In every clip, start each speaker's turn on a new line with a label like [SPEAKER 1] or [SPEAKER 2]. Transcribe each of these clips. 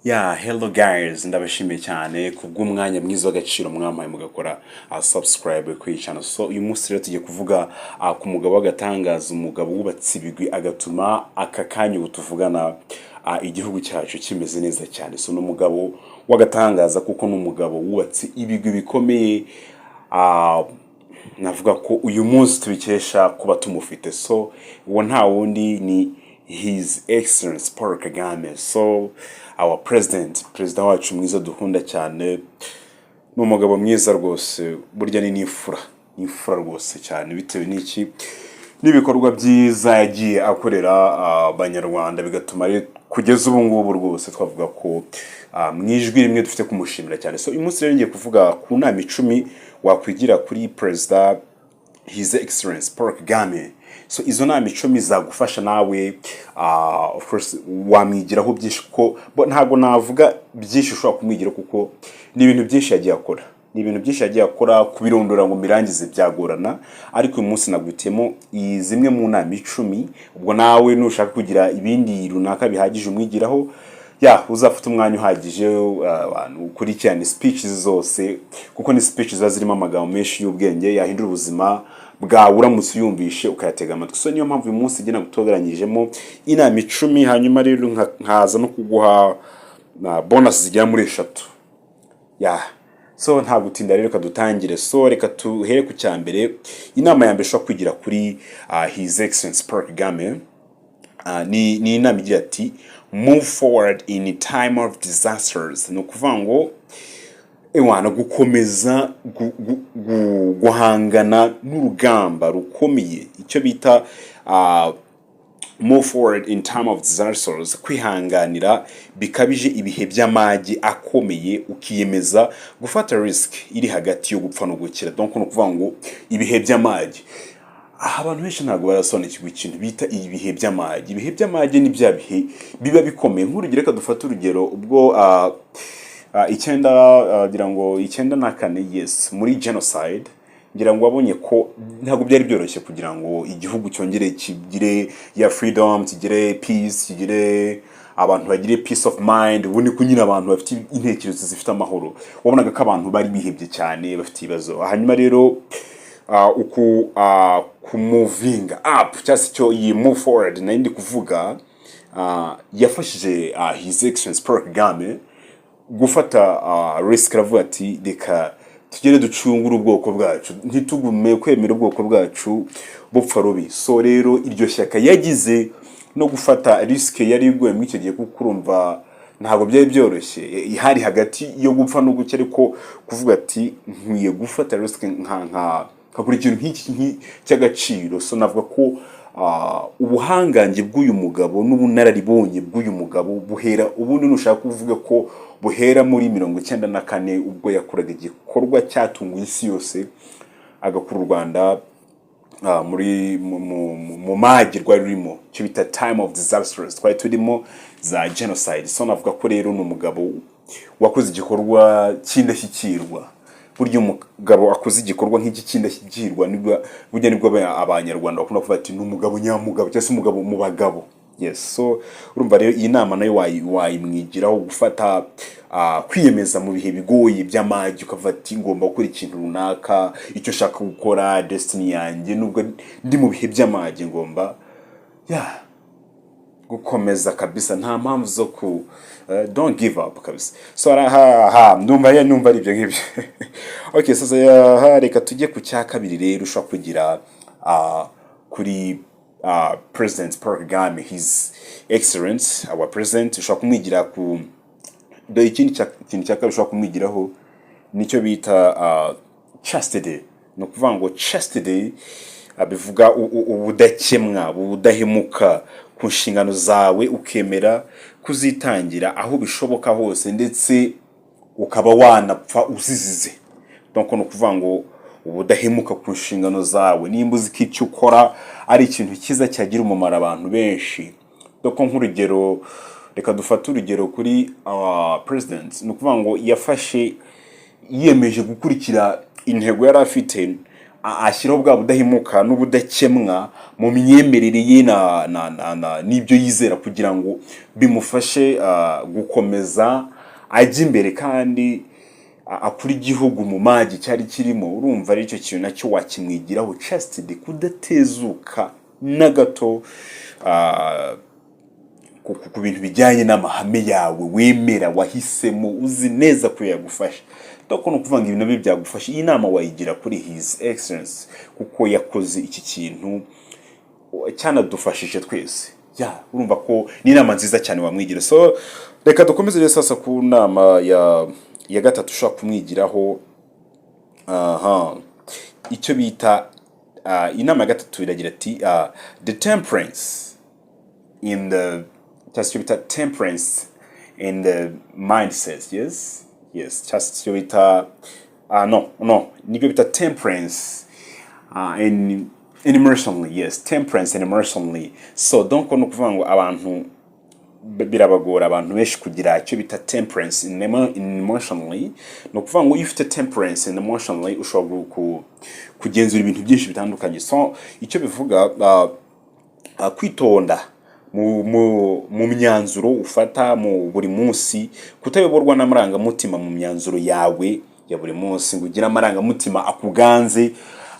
[SPEAKER 1] Hello guys, ndabashimiye cyane kubw'umwanya mwiza w'agaciro mwampaye mugakora subscribe ku channel. So uyu munsi rero tugiye kuvuga ku mugabo w'agatangaza, umugabo wubatse ibigwi agatuma aka kanya ubutuvugana igihugu cyacu kimeze neza cyane. So n'umugabo w'agatangaza kuko n'umugabo wubatse ibigwi bikomeye, navuga ko uyu munsi tubikesha kuba tumufite. So uwo nta wundi ni His Excellency Paul Kagame. So our president wacu mwiza dukunda cyane, n'umugabo mwiza rwose, burya ni nifura rwose cyane, bitewe n'iki n'ibikorwa byiza yagiye akorera abanyarwanda, bigatuma kugeza ubu ngubu rwose twavuga ko mwijwi rimwe dufite kumushimira cyane. So uyu munsi rero ngiye kuvuga ku nama 10 wakwigira kuri president His Excellency Paul Kagame. So izo nama 10 zagufasha nawe of course wamwigiraho byinshi, ko ntago navuga byinshi ushobora kumwigira kuko ni ibintu byinshi yagiye akora kubirondora ngo mirangize byagorana, ariko uyu munsi nagutemo zimwe mu nama 10. Ubwo nawe nushaka kugira ibindi runaka bihagije umwigiraho, uzafite umwanya uhagije ukurikirana speeches zose, kuko ni speeches zirimo amagambo menshi y'ubwenge yahindura ubuzima bwawe uramutse uyumvishe ukayatega amatwi. So niyo mpamvu uyu munsi gena gutogeranyijemo inama 10, hanyuma rero nkaza no kuguha bonus zigera muri 3. So nta gutinda rero kadutangire. So reka tuhere ku cyambere. Inama ya mbere shwa kwigira kuri His Excellency Paul Kagame ni inama igira ati move forward in a time of disasters. No kuvango ewana gukomeza guhangana n'urugamba rukomeye, icyo bita move forward in time of disasters, kwihanganira bikabije ibihe by'amagi akomeye, ukiyemeza gufata risk iri hagati yo gupfa no gukira. Donc no kuvango ibihe by'amagi, abantu benshi ntago barasobanukirwa ikintu bita ibihe by'amagi. Ibihe by'amagi ni bya bihe biba bikomeye. Nk'urugero reka dufata urugero ubwo ngira ngo 94, yes, muri genocide, ngira ngo wabonye ko ntago byari byoroshye kugira ngo igihugu cyongere kigire ya freedom, kigire peace, kigire abantu bagire peace of mind. Ubone ko nyine abantu bafite intekerezo zifite amahoro, wabonaga ko abantu bari bihebye cyane, bafite ibibazo. Hanyuma rero ku moving up cyase cyo iyi move forward nindi kuvuga yafashije His Excellency Paul Kagame gufata risk, ravuga ati reka tugere ducungura ubwoko bwacu, ntitugume kwemera ubwoko bwacu bupfa rubi. So rero iryo shyaka yagize no gufata risk yari iguye mu icyo gihe, kuko urumva ntago byari byoroshye, ihari hagati yo gupfa no gucya, ariko kuvuga ati nkwiye gufata risk kakuri ikintu nk'iki cy'agaciro. So navuga ko ubuhangange bw'uyu mugabo n'ubunararibonye bw'uyu mugabo buhera ubundi nushaka kuvuga ko buhera muri 94 ubwo yakoraga igikorwa cyatunguye isi yose, agakura u Rwanda muri mu magi rwari rurimo cyo bita time of disasters, twari turimo za genocide. So navuga ko rero n'umugabo wakoze igikorwa cy'indashyikirwa. Buryo umugabo akoze igikorwa nk'iki cy'indashyikirwa nibwo abanyarwanda bakunda kuvuga ati n'umugabo nyamugabo cyangwa se umugabo mu bagabo. Yes, so urumva rero iyi nama nayo wayimwigiraho gufata kwiyemeza mu bihe bigoye by'amagi, ukavuga ati ngomba gukora ikintu runaka, icyo shaka gukora, destiny yanjye nubwo ndi mu bihe by'amagi ngomba gukomeza kabisa, nta mpamvu zo ku don't give up kabisa. So ndumva ari ibyo ngibyo. Okay, sasa reka tujye ku cya kabiri rero ushaka kugira kuri President Paul Kagame, His Excellency our president. Ushaka kumwigira ku ikindi cya kabiri ushaka kumwigiraho nicyo bita chastity. No kuvuga ngo chastity bivuga ubudakemwa, ubudahemuka ku nshingano zawe, ukemera kuzitangira aho bishoboka hose, ndetse ukaba wanapfa uzizize. Donc no kuvuga ngo ubudahemuka ku nshingano zawe, nimba uzi ko icyo ukora ari ikintu cyiza cyagira umumaro abantu benshi. Donc nk'urugero, reka dufate urugero kuri president, no kuvuga ngo yafashe yiyemeje gukurikira intego yari afite, ashyiraho bwa budahimuka n'ubudakemwa mu myemerere ye n'ibyo yizera kugira ngo bimufashe gukomeza ajya imbere kandi akura igihugu mu magi cyari kirimo. Urumva ari cyo kintu nacyo wakimwigiraho, chastity, kudatezuka na gato ku bintu bijyanye n'amahame yawe wemera wahisemo uzi neza ko yagufasha. Doko no kuvanga ibintu bye byagufasha. Iyi nama wayigira kuri His Excellency kuko yakoze iki kintu cyanadufashije twese. Urumva ko ni inama nziza cyane wamwigira. So reka dukomeze rero sasa ku nama ya gatatu ushaka kumwigiraho. Icyo bita inama ya gatatu iragira ati the temperance in the temperance in the mindset. Yes, just bita nibyo bita temperance and emotionally. Yes, temperance and emotionally. So don't no kuvuga ngo abantu birabagora abantu benshi kugira icyo bita temperance in emotionally. No kuvuga ngo if the temperance and emotionally ushobora kugenzura ibintu byinshi bitandukanye. So icyo bivuga kwitonda mu myanzuro ufata mu buri munsi, kutayoborwa n'amarangamutima mu myanzuro yawe ya buri munsi, ngo ugira amarangamutima akuganze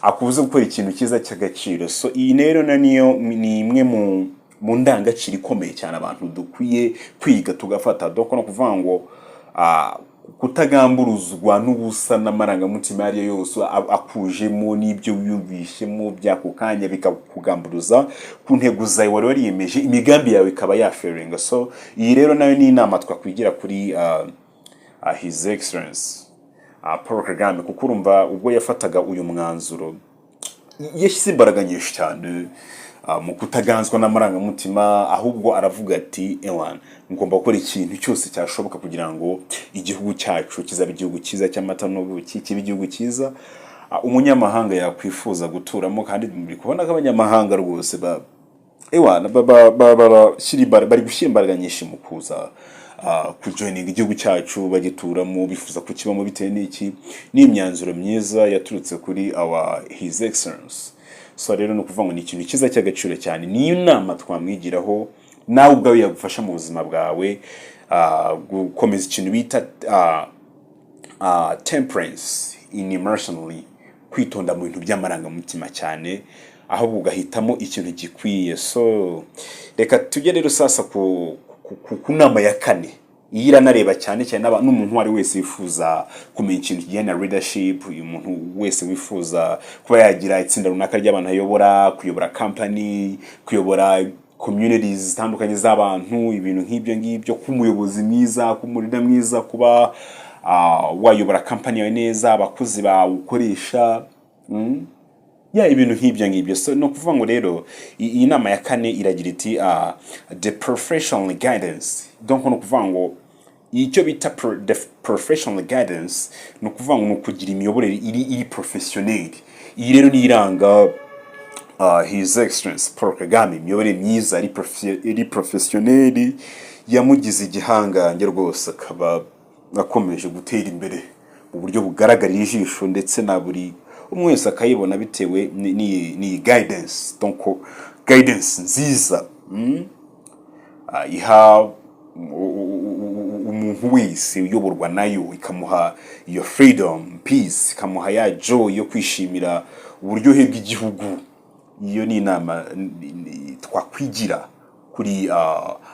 [SPEAKER 1] akubuze gukora ikintu cyiza cy'agaciro. So iyi rero ni imwe mu ndangagaciro ikomeye cyane abantu dukwiye kwiga tugafata. Doko no kuvuga ngo kutagamburuzwa n'ubusa n'amarangamutima yari yose akujemo n'ibyo wiyumvishemo byako kanya bikakugamburuza ku ntego zawe wari wariyemeje, imigambi yawe ikaba yaferinga. So iyi rero nayo ni inama twakwigira kuri His Excellency Paul Kagame, kuko urumva ubwo yafataga uyu mwanzuro yashyize imbaraga nyinshi cyane mu kutaganzwa n'amarangamutima, ahubwo aravuga ati ngomba gukora ikintu cyose cyashoboka kugira ngo igihugu cyacu kizabe igihugu cyiza cy'amata n'ubuki, kibe igihugu cyiza umunyamahanga yakwifuza guturamo. Kandi muri kubona ko abanyamahanga rwose bari gushyira imbaraga nyinshi mu kuza kujoininga igihugu cyacu, bagituramo, bifuza kukibamo bitewe n'imyanzuro myiza yaturutse kuri His Excellency. So rero no kuvuga ngo ni ikintu cyiza cy'agaciro cyane. Ni inama twamwigiraho nawe ubwawe yagufasha mu buzima bwawe gukomeza ikintu bita temperance in emotionally, kwitonda mu bintu by'amarangamutima cyane, ahubwo ugahitamo ikintu gikwiye. So reka tujye rero sasa ku nama ya kane. Iyi iranareba cyane n'umuntu wari wese wifuza kumenya ikintu kijyanye na leadership, uyu muntu wese wifuza kuba yagira itsinda runaka ry'abantu ayobora, kuyobora company, kuyobora communities zitandukanye z'abantu, ibintu nk'ibyo ngibyo, kumuyobozi mwiza, kumurida mwiza, kuba wayobora company yawe neza, abakozi bawukoresha, ibintu nk'ibyo ngibyo. So no kuvuga ngo rero iyi nama ya kane iragira iti the professional guidance. Donc no kuvuga ngo icyo bita professional guidance no kuvuga ngo kugira imiyoborere iri professionnel. Iyi rero ni iranga His Excellency Paul Kagame, imiyoborere myiza iri professionnel yamugize igihangange rwose, akaba akomeje gutera imbere mu buryo bugaragarira ijisho ndetse na buri umwe wese akayibona bitewe ni guidance. Donc guidance nziza iha umuntu wese uyoborwa nayo, ikamuha iyo freedom, peace, ikamuha ya joy yo kwishimira uburyohe bw'igihugu. Iyo ni inama twakwigira kuri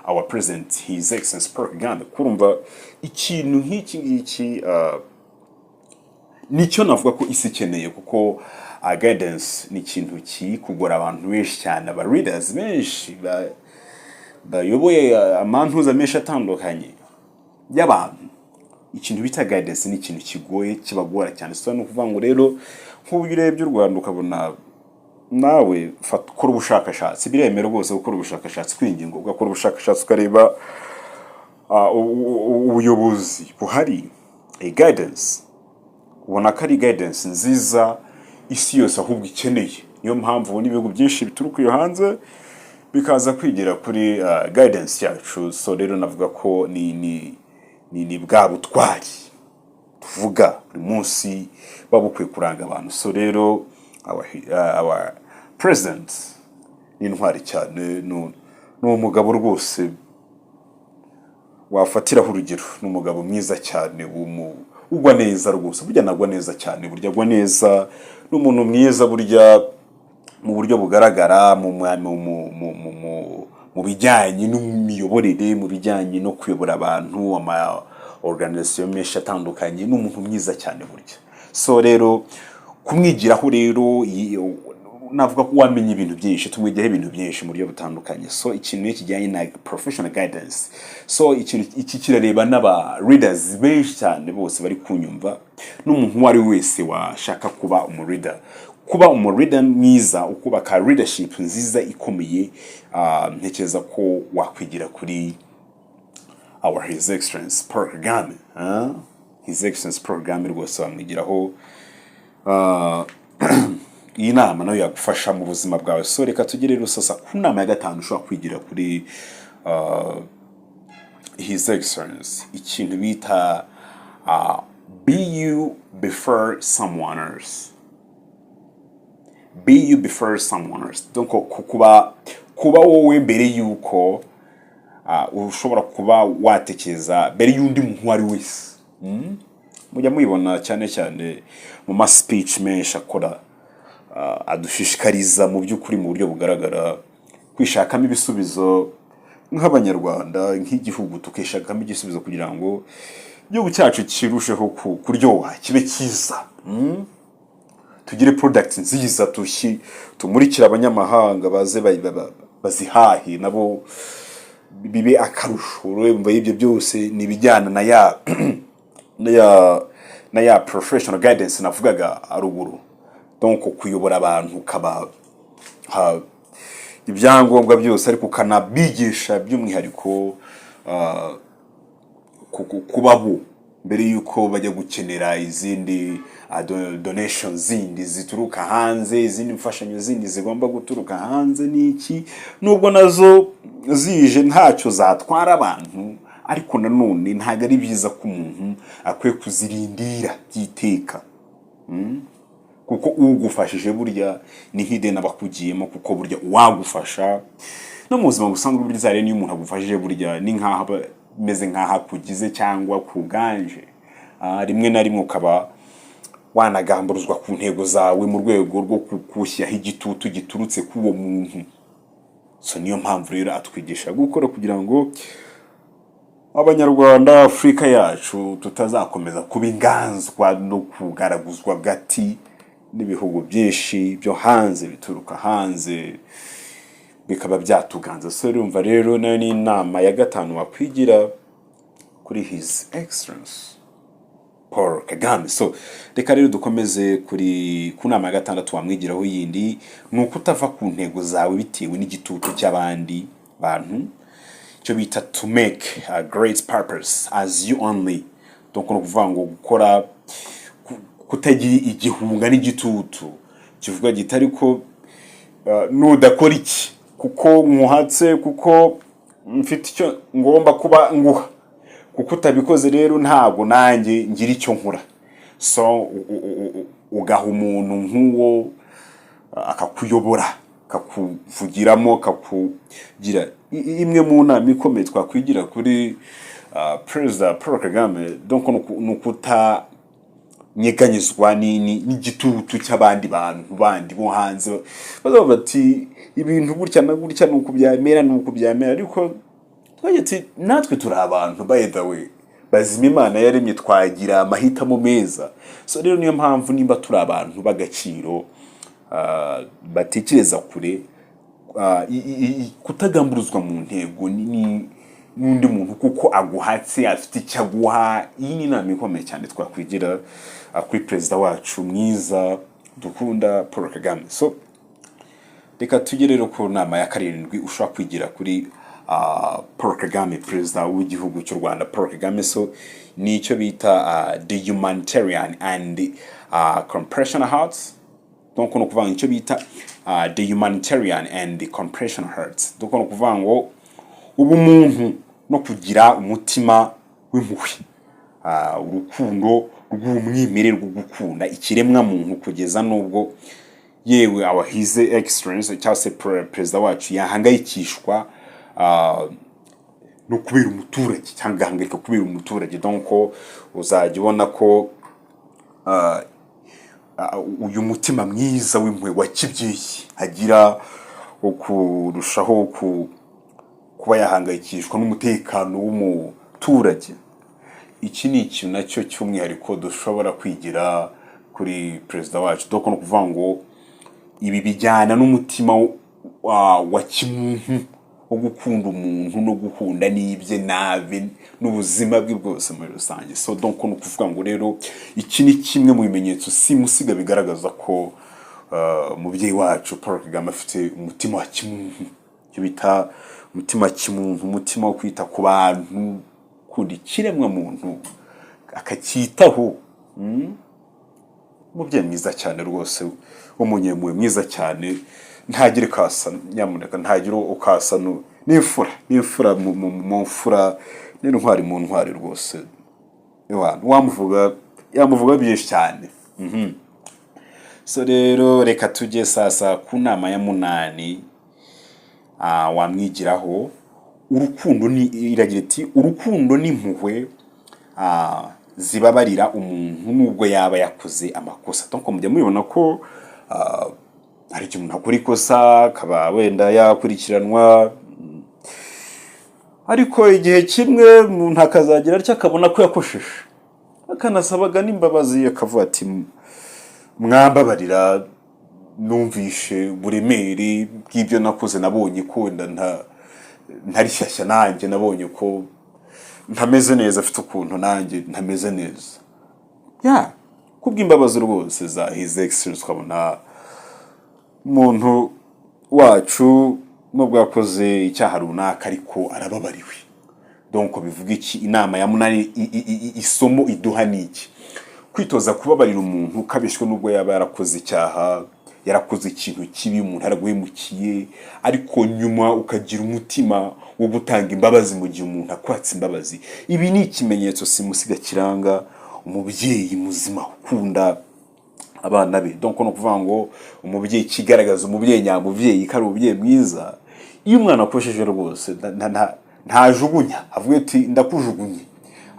[SPEAKER 1] our president His Excellency Paul Kagame. Kurumva ikintu nk'iki nicyo navuga ko isi ikeneye, kuko guidance ni ikintu kugora abantu benshi cyane, aba leaders benshi bayoboye amantuza menshi atandukanye y'abantu. Ikintu bita guidance ni ikintu kigoye, kibagora cyane. So no kuvuga ngo rero nk'uburyo urebye u Rwanda ukabona nawe kora ubushakashatsi, biremera rwose gukora ubushakashatsi kwingingo, ugakora ubushakashatsi ukareba ubuyobozi buhari, guidance ubona ko ari guidance nziza isi yose ahubwo ikeneye. Niyo mpamvu n'ibihugu byinshi bituruka iyo hanze bikaza kwigira kuri guidance yacu. So rero navuga ko ni bwa butwari tuvuga buri munsi babukwiye kuranga abantu. So rero our president ni intwari cyane, ni umugabo rwose wafatiraho urugero, ni umugabo mwiza cyane, ugwa neza rwose, burya nagwa neza cyane, burya agwa neza, n'umuntu mwiza burya mu buryo bugaragara mu bijyanye n'imiyoborere, mu bijyanye no kuyobora abantu, ama organization menshi atandukanye, n'umuntu mwiza cyane burya. So rero kumwigiraho rero navuga ko wamenye ibintu byinshi, tumwigiyeho ibintu byinshi mu buryo butandukanye. So ikintu kijyanye na professional guidance, so iki kirareba n'aba readers benshi cyane bose bari kunyumva, n'umuntu wari wese washaka kuba umurida, kuba umurida mwiza, ukubaka leadership nziza ikomeye. Ntekereza ko wakwigira kuri His Excellency Paul Kagame. His Excellency Paul Kagame rwose wamwigiraho. Iyi nama nayo yagufasha mu buzima bwawe. So reka tugere rero sasa ku nama ya gatanu ushobora kwigira kuri His Excellency, ikintu bita be you before someone else. Be you before someone else. Donc kuba wowe mbere yuko ushobora kuba watekereza mbere y'undi muntu ari wese. Mujya muyibona cyane cyane mu ma speech menshi akora, adushishikariza mu by'ukuri mu buryo bugaragara kwishakamo ibisubizo nk'abanyarwanda, nk'igihugu tukishakamo igisubizo kugira ngo igihugu cyacu kirusheho kuryoha, kibe cyiza, tugire products nziza, tumurikira abanyamahanga baze bazihahi nabo bibe akarusho. Urumva ibyo byose ni bijyana na ya professional guidance navugaga aruguru. Donc kuyobora abantu, ukaba ibyangombwa byose, ariko ukanabigisha by'umwihariko kubaho mbere yuko bajya gukenera izindi donations zindi zituruka hanze, izindi mfashanyo zindi zigomba guturuka hanze. N'iki nubwo nazo zije ntacyo zatwara abantu, ariko nanone ntago ari byiza ko umuntu akwiye kuzirindira byiteka, kuko ugufashije burya ni hidden abakugiyemo, kuko burya wagufasha no mu buzima busanzwe burya zare niyo umuntu agufashije burya ni nkaho meze nkaho akugize cyangwa kuganje. Rimwe na rimwe ukaba wanagamburuzwa ku ntego zawe mu rwego rwo kukushyiraho igitutu giturutse k'uwo muntu. So niyo mpamvu rero atwigisha gukora kugira ngo Abanyarwanda, Afrika yacu tutazakomeza kuba inganzwa no kugaraguzwa gati n'ibihugu byinshi byo hanze, bituruka hanze bikaba byatuganza. So urumva rero nayo ni inama ya gatanu wakwigira kuri His Excellency Paul Kagame. So reka rero dukomeze ku nama ya gatandatu wamwigiraho yindi, nuko utava ku ntego zawe bitewe n'igitutu cy'abandi bantu, cyo bita to make a great purpose as you only. Donc no kuvuga ngo gukora kutagira igihunga n'igitutu kivuga gitari ko nudakora iki kuko muhatse, kuko mfite icyo ngomba kuba nguha, kuko utabikoze rero ntago nanjye ngira icyo nkora. So ugaha umuntu nk'uwo akakuyobora, kakuvugiramo, kakugira. Imwe mu nama ikomeye twakwigira kuri President Paul Kagame, donc nukuta nyeganyizwa n'igitutu cy'abandi bantu bandi bo hanze baza bati ibintu gutya na gutya nuko byamera, ariko twagiti natwe turi abantu, by the way, bazima Imana yaremye, twagira amahitamo meza. So rero niyo mpamvu nimba turi abantu bagaciro, batekereza kure, kutagamburuzwa mu ntego n'undi muntu kuko aguhatse afite icyo aguha. Iyi ni inama ikomeye cyane twakwigira kuri perezida wacu mwiza dukunda Paul Kagame. So reka tugere rero ku nama ya karindwi ushobora kwigira kuri Paul Kagame, perezida w'igihugu cy'u Rwanda Paul Kagame. So ni icyo bita the humanitarian and compassionate hearts. Donc no kuvuga icyo bita the humanitarian and the compassionate hearts. Donc no kuvuga ngo ubumuntu no kugira umutima w'impuhwe, urukundo rw'umwimerere rwo gukunda ikiremwa muntu kugeza nubwo yewe our his excellence cyangwa se perezida wacu yahangayikishwa no kubera umuturage cyangwa gahangayika kubera umuturage. Donc uzajya ubona ko uyu mutima mwiza w'impuhwe wa kibyeyi agira ukurushaho kuba yahangayikishwa n'umutekano w'umuturage. Iki ni ikintu nacyo cy'umwihariko dushobora kwigira kuri perezida wacu. Donc no kuvuga ngo ibi bijyana n'umutima wa kimuntu wo gukunda umuntu no gukunda n'ibye nabe n'ubuzima bwe bwose muri rusange. So donc no kuvuga ngo rero iki ni kimwe mu bimenyetso simusiga bigaragaza ko umubyeyi wacu Paul Kagame afite umutima wa kimuntu, cyo bita umutima wa kimuntu, umutima wo kwita ku bantu, kundi kiremwa muntu akacyitaho. Umubyeyi mwiza cyane rwose, umunyempuhwe mwiza cyane, ntagire kasa, nyamuneka ntagire ukasa n'imfura mu mfura n'intwari mu ntwari rwose. Yamuvuga byinshi cyane. So rero reka tujye sasa ku nama ya 8 wamwigiraho. Urukundo ni iragira iti urukundo n'impuhwe zibabarira umuntu nubwo yaba yakoze amakosa. Donc mujya mubibona ko hari igihe umuntu akora ikosa akaba wenda yakurikiranwa, ariko igihe kimwe umuntu akazagira atya akabona ko yakosheje, akanasabaga n'imbabazi, akavuga ati mwambabarira, numvishe buremere bw'ibyo nakoze, nabonye ko wenda ntari shyashya, nanjye nabonye ko ntameze neza, afite ukuntu nanjye ntameze neza. Kubw'imbabazi rwose za his excellence, ukabona umuntu wacu nubwo yakoze icyaha runaka ariko arababariwe. Donc bivuga iki? Inama ya 8 isomo iduha niki? Kwitoza kubabarira umuntu kabishwe nubwo yaba yarakoze icyaha, yarakoze ikintu kibi, umuntu araguhemukiye, ariko nyuma ukagira umutima wo gutanga imbabazi mu gihe umuntu akwatse imbabazi. Ibi ni ikimenyetso simusiga kiranga umubyeyi muzima ukunda abana be. Donc no kuvuga ngo umubyeyi kigaragaza umubyeyi nyamubyeyi kari umubyeyi mwiza. Iyo umwana akosheje rwose ntajugunya, avuga ati ndakujugunye,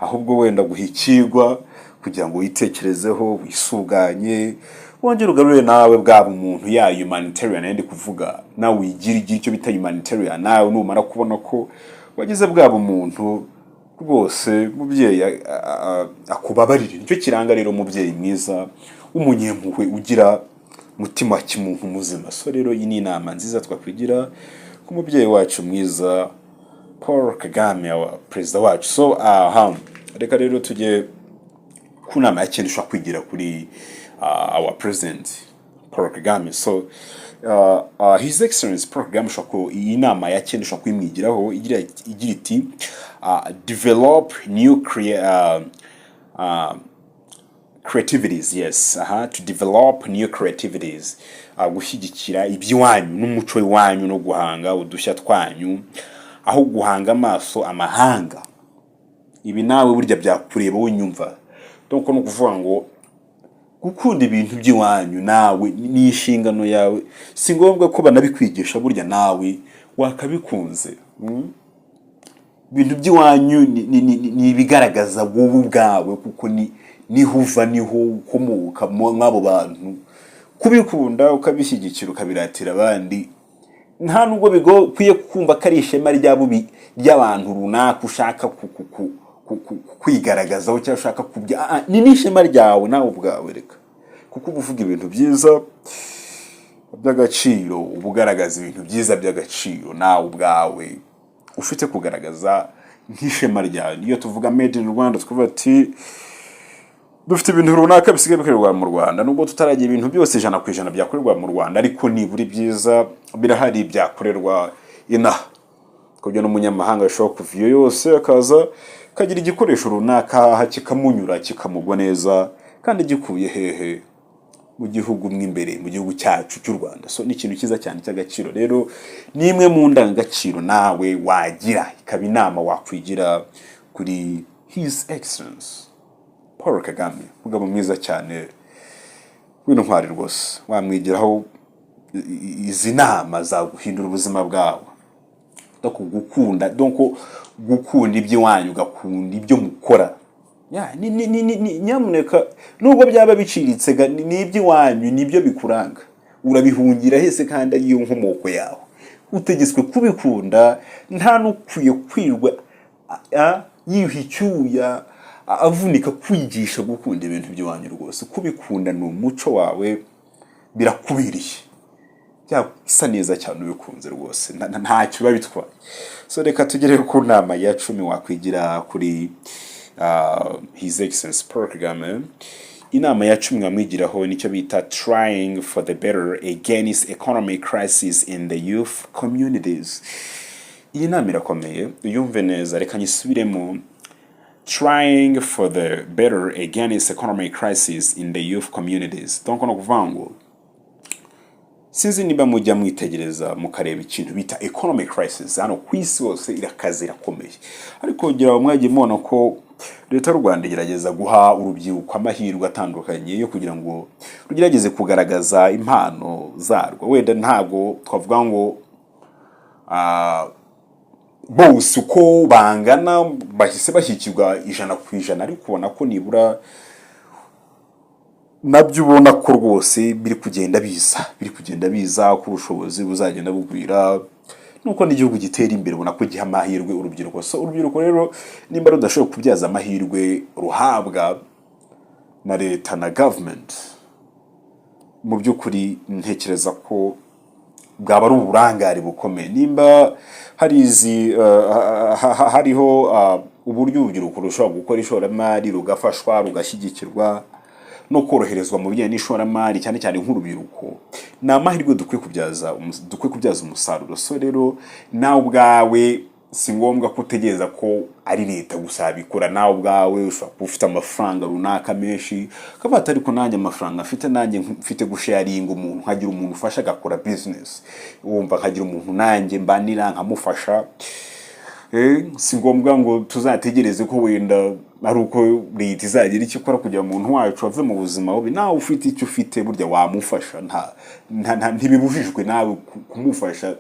[SPEAKER 1] ahubwo wenda guhikirwa kugira ngo witekerezeho, wisuganye, wongere ugarure nawe bwaba umuntu ya humanitarian ndi kuvuga, nawe wigira icyo bita humanitarian. Nawe numara kubona ko wagize bwaba umuntu rwose, mubyeyi akubabarire. Nicyo kiranga rero umubyeyi mwiza w'umunyempuhwe ugira mutima kimuntu muzima. So rero iyi ni inama nziza twakwigira ku mubyeyi wacu mwiza Paul Kagame, wa perezida wacu. So reka rero tujye ku nama yakendishwa kwigira kuri our president Paul Kagame. So his excellence Paul Kagame shako iyi nama yakendishwa kwimwigiraho igira iti develop new creativities. Yes, to develop new creativities, gushyigikira iby'iwanyu n'umuco w'iwanyu no guhanga udushya twanyu, aho guhanga amaso amahanga. Ibi nawe burya byakureba unyumva. Donc no kuvuga ngo gukunda ibintu by'iwanyu nawe ni inshingano yawe, si ngombwa ko banabikwigisha, burya nawe wakabikunze. Ibintu by'iwanyu ni ibigaragaza wowe ubwawe, kuko niho uva, niho ukomoka mw'abo bantu. Kubikunda ukabishyigikira ukabiratira abandi, nta nubwo bikwiye kumva ko ari ishema ry'abantu runaka ushaka kwigaragazaho cyangwa ushaka kubya. Ni n'ishema ryawe nawe ubwawe, reka kuko uvuga ibintu byiza by'agaciro, ubugaragaza ibintu byiza by'agaciro nawe ubwawe ufite kugaragaza nk'ishema ryawe. Iyo tuvuga made in Rwanda, tuvuga ati dufite ibintu runaka bisigaye bikorerwa mu Rwanda, nubwo tutaragira ibintu byose 100% byakorerwa mu Rwanda, ariko niburi byiza birahari byakorerwa inaha. Kubyo n'umunyamahanga ashobora kuviyo yose akaza kagira igikoresho runaka kikamunyura kikamugwa neza, kandi gikuye hehe mu gihugu mw'imbere, mu gihugu cyacu cy'u Rwanda. So ni ikintu cyiza cyane cy'agaciro. Rero nimwe mu ndangagaciro nawe wagira, ikaba inama wakwigira kuri his excellence Paul Kagame, mugabo mwiza cyane w'intwari rwose wamwigiraho izi nama za guhindura ubuzima bwawe gukunda gukunda iby'iwanyu ugakunda ibyo mukora nyamuneka nubwo byaba biciriritse ni iby'iwanyu nibyo bikuranga urabihungira hese kandi ariyo nkomoko yawe utegetswe kubikunda nta n'ukwiye kwirwa yiyuha icyuya avunika kwigisha gukunda ibintu by'iwanyu rwose kubikunda ni umuco wawe birakubiriye bisa neza cyane ubikunze rwose ntacyo biba bitwaye so reka tugere ku nama ya 10 wakwigira kuri His Excellency Paul Kagame. Inama ya 10 ngamwigiraho nicyo bita trying for the better against economic crisis in the youth communities. Iyi nama irakomeye uyumve neza reka nyisubiremo trying for the better against economic crisis in the youth communities. Donc no kuvango sinzi niba mujya mwitegereza mukareba ikintu bita economic crisis hano kwisi hose irakaze irakomeye ariko ngira mwagiye mubona ko leta y'u Rwanda igerageza guha urubyiruko amahirwe atandukanye yo kugira ngo rugerageze kugaragaza impano zarwo wenda ntago twavuga ngo bose uko bangana bahise bashyikirwa 100% ariko ubona ko nibura nabyo ubona ko rwose biri kugenda biza ku bushobozi buzagenda bugwira nuko n'igihugu gitera imbere ubona ko giha amahirwe urubyiruko so urubyiruko rero nimba rudashobora kubyaza amahirwe ruhabwa na leta na government mu by'ukuri ntekereza ko bwaba ari uburangare bukomeye nimba hariho uburyo urubyiruko rushobora gukora ishoramari rugafashwa rugashyigikirwa no koroherezwa mu bijyanye n'ishoramari cyane cyane nk'urubyiruko na amahirwe dukwiye kubyaza umusaruro so rero nawe ubwawe si ngombwa kutegereza ko ari leta gusa bikora nawe ubwawe ushobora kuba ufite amafaranga runaka menshi kabata ariko nanjye amafaranga afite nanjye mfite gusharinga umuntu nkagira umuntu ufasha agakora business wumva nkagira umuntu nanjye mbanira nkamufasha si ngombwa ngo tuzategereze ko wenda ari uko leta izagira icyo ikora kugira umuntu wacu ave mu buzima bubi nawe ufite icyo ufite burya wamufasha ntibibujijwe nawe kumufasha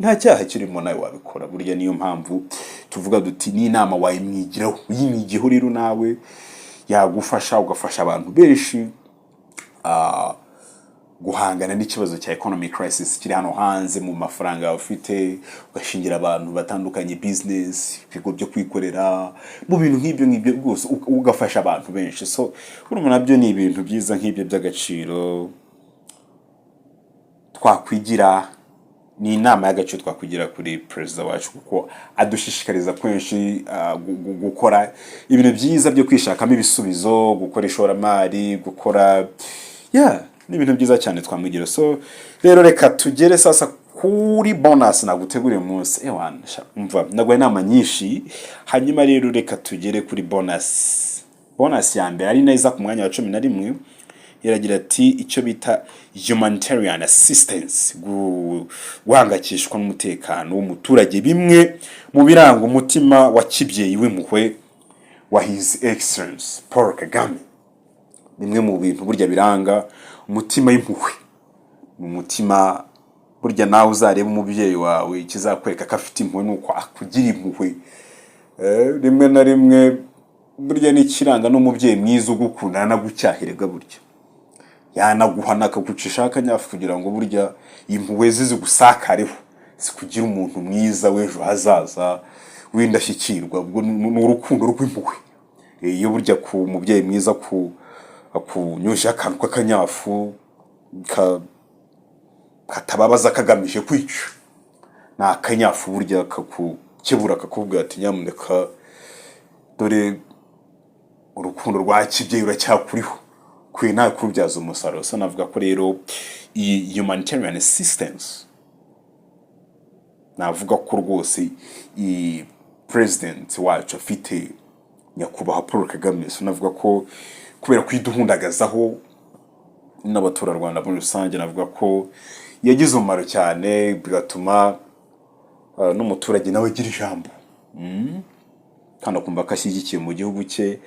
[SPEAKER 1] nta cyaha kirimo nawe wabikora burya niyo mpamvu tuvuga duti ni inama wayimwigiraho uyimwigiho rero nawe yagufasha ugafasha abantu benshi guhangana n'ikibazo cya economic crisis kiri hano hanze mu mafaranga ufite ugashingira abantu batandukanye business ibigo byo kwikorera mu bintu nk'ibyo rwose ugafasha abantu benshi so urumva nabyo ni ibintu byiza nk'ibyo by'agaciro twakwigira ni inama y'agaciro twakwigira kuri president wacu kuko adushishikariza kwenshi gukora ibintu byiza byo kwishakamo ibisubizo gukora ishoramari gukora ni ibintu byiza cyane twamwigira so rero reka tugere sasa kuri bonus naguteguriye umunsi umva nagwaye inama nyinshi hanyuma rero reka tugere kuri bonus ya mbere ari neza ku mwanya wa 11 yaragira ati icyo bita humanitarian assistance guhangakishwa n'umutekano w'umuturage bimwe mu biranga umutima wa kibyeyi w'impuhwe wa His Excellency Paul Kagame bimwe mu bintu burya biranga umutima y'impuhwe umutima burya nawe uzareba umubyeyi wawe ikizakwereka ko afite impuhwe nuko akugira impuhwe rimwe na rimwe burya n'ikiranga n'umubyeyi mwiza ugukunda nagucyahirega burya yanaguhana akagucisha akanyafu kugira ngo burya impuhwe zizigusakareho zikugira umuntu mwiza w'ejo hazaza w'indashyikirwa ubwo n'urukundo rw'impuhwe iyo burya ku mubyeyi mwiza akunyosha akantu k'akanyafu katababaza kagamije kwica na akanyafu burya kakukebura kakubwira ati nyamuneka dore urukundo rwa kibyeyi uracyakuriho kwe nta kubyaza umusaruro so navuga ko rero iyi humanitarian assistance navuga ko rwose i president wacu afite nyakubahwa Paul Kagame so navuga ko kubera kwiduhundagazaho n'abaturarwanda muri rusange navuga ko yagize umumaro cyane bigatuma n'umuturage nawe agira ijambo kandi akumva ko ashyigikiye mu gihugu cye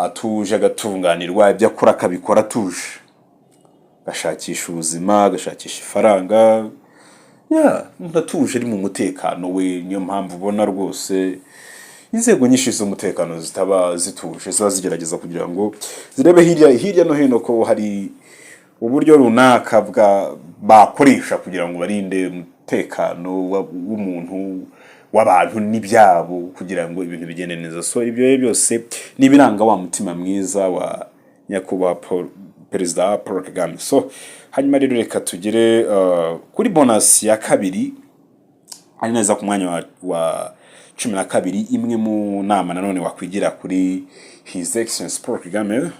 [SPEAKER 1] atuje agatunganirwa ibyo akora akabikora atuje gashakisha ubuzima, gashakisha ifaranga, ndatuje ari mu mutekano we. Niyo mpamvu ubona rwose inzego nyinshi z'umutekano zitaba zituje, ziba zigerageza kugira ngo zirebe hirya no hino ko hari uburyo runaka bakoresha kugira ngo barinde umutekano w'umuntu, w'abantu n'ibyabo, kugira ngo ibintu bigende neza. So ibyo byose nibiranga wa mutima mwiza wa nyakubahwa Perezida Paul Kagame. So hanyuma rero reka tugere kuri bonus ya kabiri, ari neza ku mwanya wa 12, imwe mu nama nanone wakwigira kuri His Excellency Paul Kagame,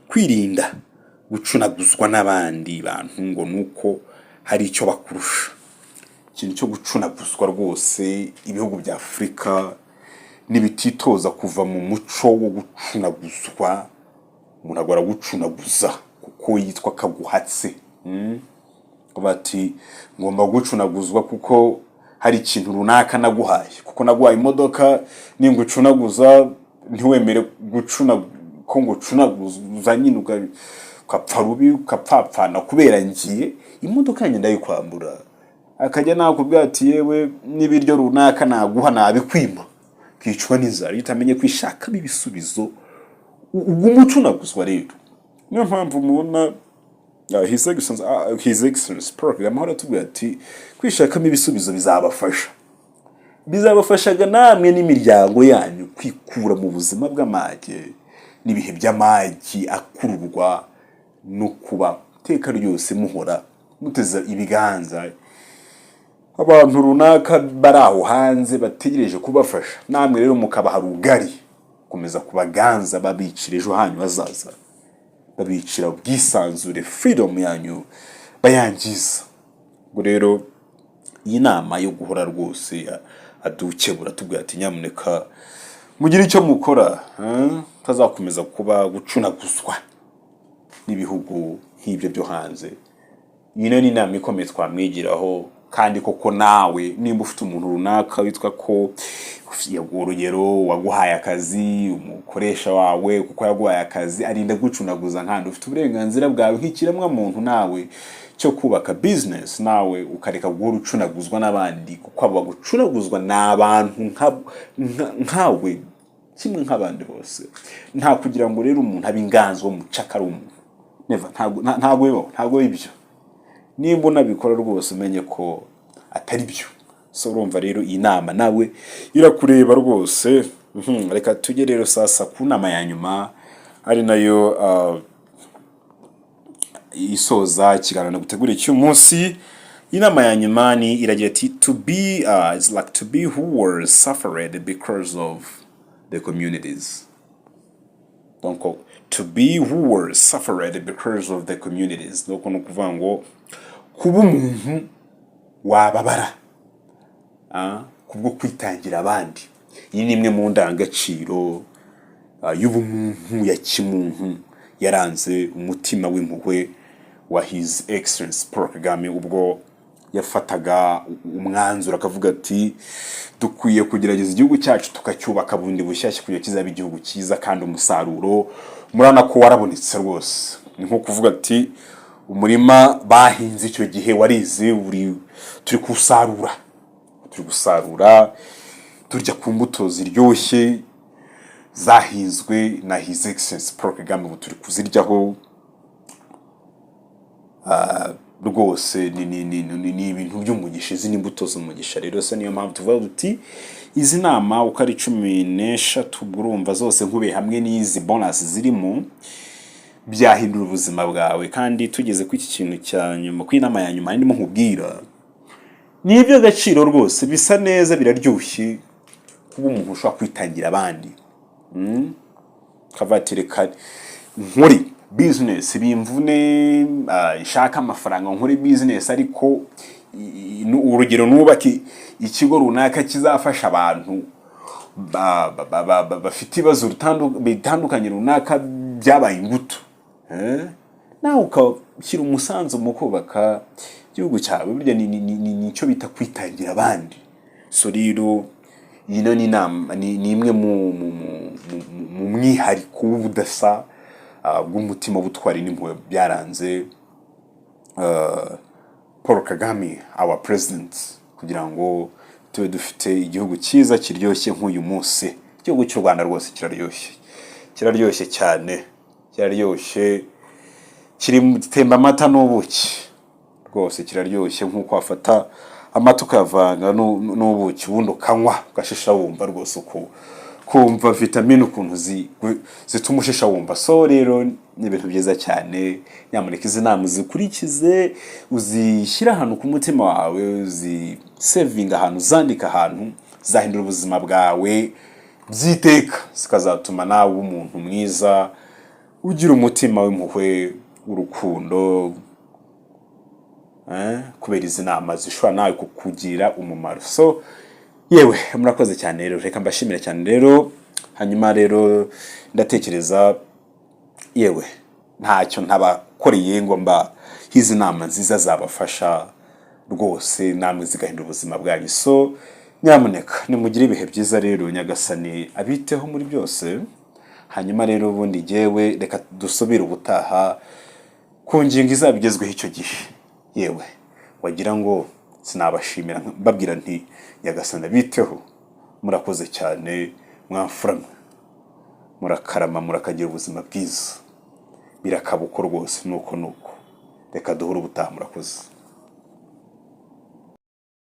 [SPEAKER 1] kwirinda gucunaguzwa n'abandi bantu ngo nuko hari icyo bakurusha. Ikintu cyo gucunaguzwa rwose ibihugu bya Afurika nibititoza kuva mu muco wo gucunaguzwa, umuntu agora gucunaguza kuko yitwa kaguhatse. Bati ngomba gucunaguzwa kuko hari ikintu runaka naguhaye, kuko naguhaye imodoka, ningucunaguza ntiwemere ko ngucunaguza nyine ukapfa rubi, ukapfapfana kubera ngiye imodoka yanjye ndayikwambura. Akajya nakubwira ati yewe n'ibiryo runaka naguha nabikwima, kicwa n'inzara utamenye kwishakamo ibisubizo, umucunaguzwa rero. Niyo mpamvu mubona His Excellency Paul Kagame ahora atubwira ati kwishakamo ibisubizo bizabafashaga namwe n'imiryango yanyu kwikura mu buzima bw'amage n'ibihe by'amagi akururwa no kuba iteka ryose muhora muteza ibiganza abantu runaka bari aho hanze bategereje kubafasha. Namwe rero mukabaha rugari komeza kubaganza, babicira ejo hanyu hazaza, babicira ubwisanzure, freedom yanyu bayangiza. Ngo rero iyi nama yo guhora rwose adukebura tubwira ati nyamuneka mugira icyo mukora, tazakomeza kuba gucunaguzwa n'ibihugu nk'ibyo byo hanze. Yino ni inama ikomeye twamwigiraho, kandi koko nawe nimba ufite umuntu runaka witwa ko urugero waguhaye akazi, umukoresha wawe kuko yaguhaye akazi arinda gucunaguza, kandi ufite uburenganzira bwawe nk'ikiremwa muntu nawe cyo kubaka business, nawe ukareka guhora ucunaguzwa n'abandi, kuko abo bagucunaguzwa n'abantu nkawe kimwe nk'abandi bose. Nta kugira ngo rero umuntu abe inganzo mucakara umuntu, never, ntago ibyo. Nimba unabikora rwose umenye ko atari byo. So urumva rero iyi nama nawe irakureba rwose. Reka tujye rero sasa ku nama ya nyuma, ari nayo isoza ikiganiro gutegura cy'umunsi. Inama ya nyuma ni iragira ati it's like to be who were suffered because of the communities. Donc to be who were suffered because of the communities. Donc no kuvuga ngo kuba umuntu wababara kubwo kwitangira abandi. Iyi ni imwe mu ndangagaciro y'ubumuntu ya kimuntu yaranze umutima w'impuhwe wa His Excellency Paul Kagame, ubwo yafataga umwanzuro akavuga ati dukwiye kugerageza igihugu cyacu tukacyubaka bundi bushyashya kugira kizaba igihugu cyiza kandi umusaruro murana ko warabonetse rwose. Ni nko kuvuga ati umurima bahinze icyo gihe warize turi gusarura turya ku mbuto ziryoshye zahinzwe na His Excellency Paul Kagame, ubu turi kuziryaho rwose. ni ibintu by'umugisha, izi n'imbuto z'umugisha. Rero se niyo mpamvu tuvuga duti izi nama uko ari 16 urumva zose nkube hamwe n'izi bonus zirimo byahindura ubuzima bwawe. Kandi tugeze ku iki kintu cya nyuma, ku inama ya nyuma ndimo nkubwira, ni ibyo gaciro rwose, bisa neza, biraryoshye kuba umuntu ushobora kwitangira abandi. Kavatireka nkuri business bimvune, ishaka amafaranga nkuri business, ariko urugero nubaki ikigo runaka kizafasha abantu bafite ibibazo bitandukanye runaka byabaye imbuto, nawe ukashyira umusanzu mu kubaka igihugu cyawe. Burya ni icyo bita kwitangira abandi. So rero yino ni inama, ni imwe mu mwihariko w'ubudasa bw'umutima butwari n'impuhwe byaranze Paul Kagame our president kugira ngo tube dufite igihugu cyiza kiryoshye nk'uyu munsi. Igihugu cy'u Rwanda rwose kiraryoshye cyane, kiraryoshye, temba amata n'ubuki rwose, kiraryoshye nk'uko wafata amata ukayavanga n'ubuki ubundi ukanywa ugashisha wumva rwose kumva vitamine ukuntu zituma ushisha wumva. So rero ni ibintu byiza cyane, nyamuneka izi nama uzikurikize, uzishyira ahantu ku mutima wawe, uzisevinga ahantu, uzandika ahantu, zahindura ubuzima bwawe byiteka, zikazatuma nawe umuntu mwiza, ugira umutima w'impuhwe, urukundo, kubera izi nama zishobora nawe kukugira umumaro. So yewe murakoze cyane rero, reka mbashimire cyane rero. Hanyuma rero ndatekereza yewe ntacyo ntabakoreye ngo mba hizi nama nziza zabafasha rwose namwe zigahindura ubuzima bwanyu. So nyamuneka nimugire ibihe byiza rero, Nyagasani abiteho muri byose. Hanyuma rero ubundi jyewe reka dusubire ubutaha ku ngingo izabigezweho icyo gihe. Yewe wagira ngo sinabashimira mbabwira nti Nyagasani abiteho. Murakoze cyane, mwamfuramwe, murakarama, murakagira ubuzima bwiza, birakabuko rwose. Nuko reka duhure ubutaha. Murakoze.